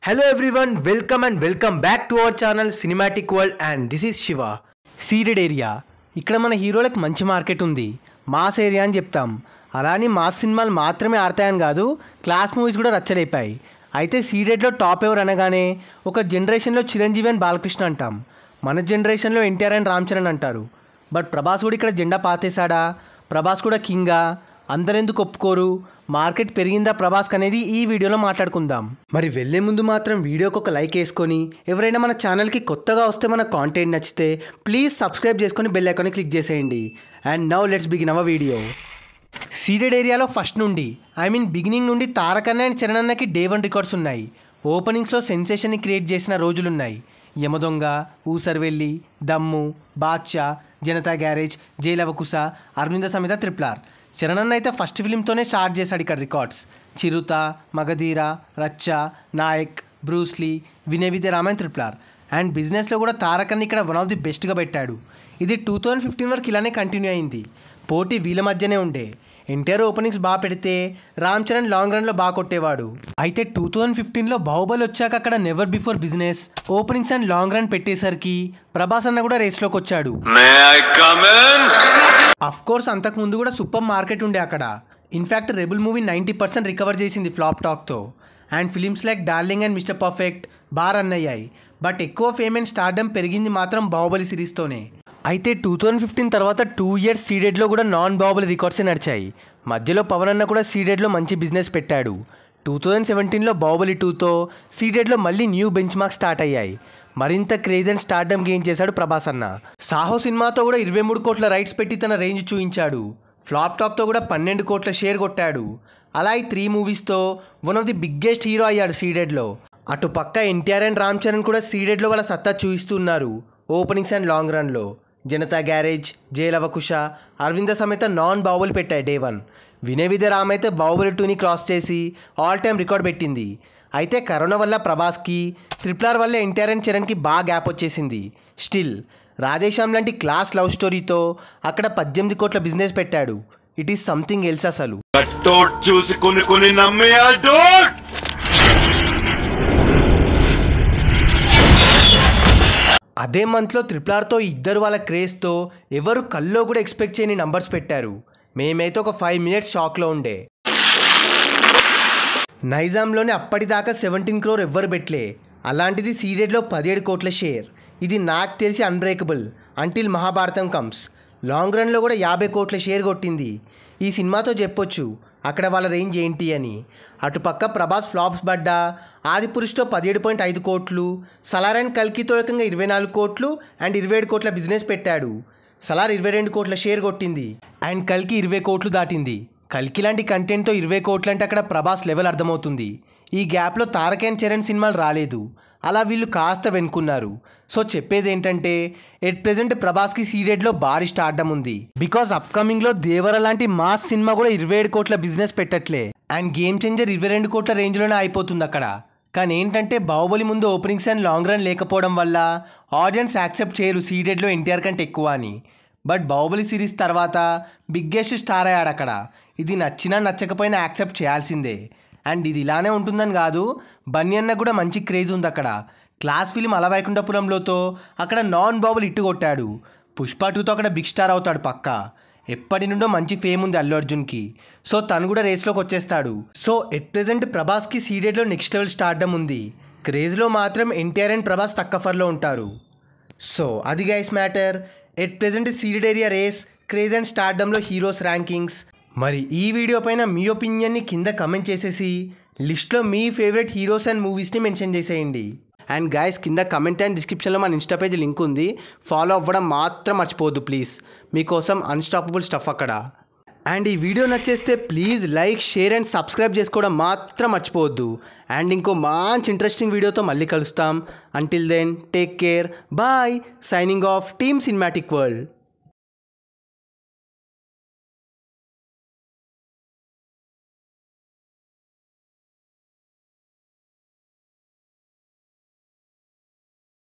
Hello everyone, welcome back to our channel Cinematic World and this is Shiva. Ceded area ఇక్కడ మన హీరోలకు మంచి market ఉంది. Mass area అని చెప్తాం. అలానే మాస్ సినిమాలు మాత్రమే ఆడతాయని కాదు, క్లాస్ మూవీస్ కూడా రచ్చలేపాయి. అయితే సీడెడ్లో టాప్ ఎవరు అనగానే ఒక జనరేషన్లో చిరంజీవి అండ్ బాలకృష్ణ అంటాం. మన జనరేషన్లో ఎన్టీఆర్ అండ్ రామ్ చరణ్ అంటారు. బట్ ప్రభాస్ కూడా ఇక్కడ జెండా పాతేశాడా? ప్రభాస్ కూడా కింగా? అందరెందుకు ఒప్పుకోరు? మార్కెట్ పెరిగిందా ప్రభాస్కి అనేది ఈ వీడియోలో మాట్లాడుకుందాం. మరి వెళ్ళే ముందు మాత్రం వీడియోకి ఒక లైక్ వేసుకొని, ఎవరైనా మన ఛానల్కి కొత్తగా వస్తే మన కాంటెంట్ నచ్చితే ప్లీజ్ సబ్స్క్రైబ్ చేసుకొని బెల్ ఐకాన్ని క్లిక్ చేసేయండి. And now let's begin our video. Ceded ఏరియాలో ఫస్ట్ నుండి బిగినింగ్ నుండి తారక్ అన్న అండ్ చరణ్ అన్నకి డే 1 రికార్డ్స్ ఉన్నాయి. ఓపెనింగ్స్లో సెన్సేషన్ని క్రియేట్ చేసిన రోజులున్నాయి. యమదొంగ, ఊసర్వెల్లి, దమ్ము, బాద్షా, జనతా గ్యారేజ్, జైలవకుశ, అరవింద సమేత RRR. చరణ్ అన్న అయితే ఫస్ట్ ఫిలింతోనే స్టార్ట్ చేశాడు ఇక్కడ రికార్డ్స్. చిరుత, మగధీర, రచ్చ, నాయక్, బ్రూస్లీ, వినయ విద్య రామాయణ్ RRR. అండ్ బిజినెస్లో కూడా తారక్ అన్న ఇక్కడ వన్ ఆఫ్ ది బెస్ట్గా పెట్టాడు. ఇది 2015 వరకు ఇలానే కంటిన్యూ అయింది. పోటీ వీళ్ళ మధ్యనే ఉండే. ఎన్టీఆర్ ఓపెనింగ్స్ బాగా పెడితే రామ్ చరణ్ లాంగ్ రన్లో బాగా కొట్టేవాడు. అయితే 2015లో బాహుబలి వచ్చాక అక్కడ never before business, openings and long run పెట్టేసరికి ప్రభాస్ అన్న కూడా రేస్లోకి వచ్చాడు. అఫ్ కోర్స్ అంతకు ముందు కూడా సూపర్ మార్కెట్ ఉండే అక్కడ. ఇన్ఫ్యాక్ట్ రెబుల్ మూవీ 90% రికవర్ చేసింది ఫ్లాప్ టాక్తో. And films like Darling and Mr Perfect బాగా రన్ అయ్యాయి. బట్ ఎక్కువ ఫేమ్ అండ్ స్టార్డమ్ పెరిగింది మాత్రం బాహుబలి సిరీస్తోనే. అయితే 2015 తర్వాత 2 ఇయర్స్ సీడెడ్లో కూడా నాన్ బాహుబలి రికార్డ్సే నడిచాయి. మధ్యలో పవన్ అన్న కూడా సీడెడ్లో మంచి బిజినెస్ పెట్టాడు. 2017లో బాహుబలి 2తో సీడెడ్లో మళ్ళీ న్యూ బెంచ్ మార్క్ స్టార్ట్ అయ్యాయి. మరింత క్రేజ్ అండ్ స్టార్డమ్ గెయిన్ చేశాడు ప్రభాస్ అన్న. సాహో సినిమాతో కూడా 23 కోట్ల రైట్స్ పెట్టి తన రేంజ్ చూపించాడు. ఫ్లాప్ టాక్తో కూడా 12 కోట్ల షేర్ కొట్టాడు. అలా ఈ 3 మూవీస్తో one of the biggest hero అయ్యాడు సీడెడ్లో. అటు పక్క ఎన్టీఆర్ అండ్ రామ్ చరణ్ కూడా సీడెడ్లో వాళ్ళ సత్తా చూపిస్తున్నారు. ఓపెనింగ్స్ అండ్ లాంగ్ రన్లో జనతా గ్యారేజ్, జైలవకుశ, అరవింద సమేత నాన్ బాహుబలి పెట్టాయి డే 1. వినయ విద్య రామ్ అయితే బాహుబలి 2ని క్రాస్ చేసి ఆల్ టైమ్ రికార్డ్ పెట్టింది. అయితే కరోనా వల్ల ప్రభాస్కి, RRR వల్ల ఎన్టీఆర్ అండ్ చరణ్కి బాగా గ్యాప్ వచ్చేసింది. స్టిల్ రాధేశ్యామ్ లాంటి క్లాస్ లవ్ స్టోరీతో అక్కడ 18 కోట్ల బిజినెస్ పెట్టాడు. ఇట్ ఈస్ సంథింగ్ ఎల్స్ అసలు. అదే మంత్లో RRRతో ఇద్దరు వాళ్ళ క్రేజ్తో ఎవరు కల్లో కూడా ఎక్స్పెక్ట్ చేయని నంబర్స్ పెట్టారు. మేమైతే ఒక 5 మినిట్స్ షాక్లో ఉండే. నైజాంలోనే అప్పటిదాకా 17 crore ఎవ్వరు పెట్టలే. అలాంటిది సీడెడ్లో 17 కోట్ల షేర్. ఇది నాకు తెలిసి unbreakable until Mahabharatam comes. Long రన్లో కూడా 50 కోట్ల షేర్ కొట్టింది. ఈ సినిమాతో చెప్పొచ్చు అక్కడ వాళ్ళ రేంజ్ ఏంటి అని. అటుపక్క ప్రభాస్ ఫ్లాప్స్ పడ్డా ఆదిపురుష్తో 17.5 కోట్లు, సలార్ అండ్ కల్కితో ఏకంగా 24 కోట్లు అండ్ 27 కోట్ల బిజినెస్ పెట్టాడు. సలార్ 22 కోట్ల షేర్ కొట్టింది అండ్ కల్కి 20 కోట్లు దాటింది. కల్కి లాంటి కంటెంట్తో 20 కోట్లు అంటే అక్కడ ప్రభాస్ లెవెల్ అర్థమవుతుంది. ఈ గ్యాప్లో తారక్ అండ్ చరణ్ సినిమాలు రాలేదు. అలా వీళ్ళు కాస్త వెనుకున్నారు. సో చెప్పేది ఏంటంటే ఎట్ ప్రెజెంట్ ప్రభాస్కి సీడెడ్లో భారీ స్టార్డమ్ ఉంది. బికాజ్ అప్కమింగ్లో దేవర లాంటి మాస్ సినిమా కూడా 27 కోట్ల బిజినెస్ పెట్టట్లే. అండ్ గేమ్ చేంజర్ 22 కోట్ల రేంజ్లోనే అయిపోతుంది అక్కడ. కానీ ఏంటంటే బాహుబలి ముందు ఓపెనింగ్స్ అండ్ లాంగ్ రన్ లేకపోవడం వల్ల ఆడియన్స్ యాక్సెప్ట్ చేయరు సీడెడ్లో ఎన్టీఆర్ కంటే ఎక్కువ అని. బట్ బాహుబలి సిరీస్ తర్వాత బిగ్గెస్ట్ స్టార్ అయ్యాడు అక్కడ. ఇది నచ్చినా నచ్చకపోయినా యాక్సెప్ట్ చేయాల్సిందే. అండ్ ఇది ఇలానే ఉంటుందని కాదు, బన్నీ అన్న కూడా మంచి క్రేజ్ ఉంది అక్కడ. క్లాస్ ఫిలిం అలవైకుంఠపురంలోతో అక్కడ నాన్ బాహుబలి ఇట్టు కొట్టాడు. పుష్ప 2తో అక్కడ బిగ్ స్టార్ అవుతాడు పక్కా. ఎప్పటి నుండో మంచి ఫేమ్ ఉంది అల్లు అర్జున్కి. సో తను కూడా రేస్లోకి వచ్చేస్తాడు. సో ఎట్ ప్రెజెంట్ ప్రభాస్కి సీడెడ్లో నెక్స్ట్ లెవెల్ స్టార్డమ్ ఉంది. క్రేజ్లో మాత్రం ఎన్టీఆర్ అండ్ ప్రభాస్ తక్కువలో ఉంటారు. సో అది guys matter. At present ceded area race, craze and స్టార్డమ్లో హీరోస్ ర్యాంకింగ్స్. మరి ఈ వీడియో పైన మీ ఒపీనియన్ని కింద కమెంట్ చేసేసి లిస్ట్లో మీ ఫేవరెట్ హీరోస్ అండ్ మూవీస్ని మెన్షన్ చేసేయండి. అండ్ గైస్ కింద కమెంట్ అండ్ డిస్క్రిప్షన్లో మన ఇన్స్టా పేజ్ లింక్ ఉంది. ఫాలో అవ్వడం మాత్రం మర్చిపోవద్దు ప్లీజ్. మీకోసం అన్స్టాపబుల్ స్టఫ్ అక్కడ. అండ్ ఈ వీడియో నచ్చేస్తే please like, share and subscribe చేసుకోవడం మాత్రం మర్చిపోవద్దు. అండ్ ఇంకో మంచి ఇంట్రెస్టింగ్ వీడియోతో మళ్ళీ కలుస్తాం. Until then take care, bye. Signing off team cinematic world.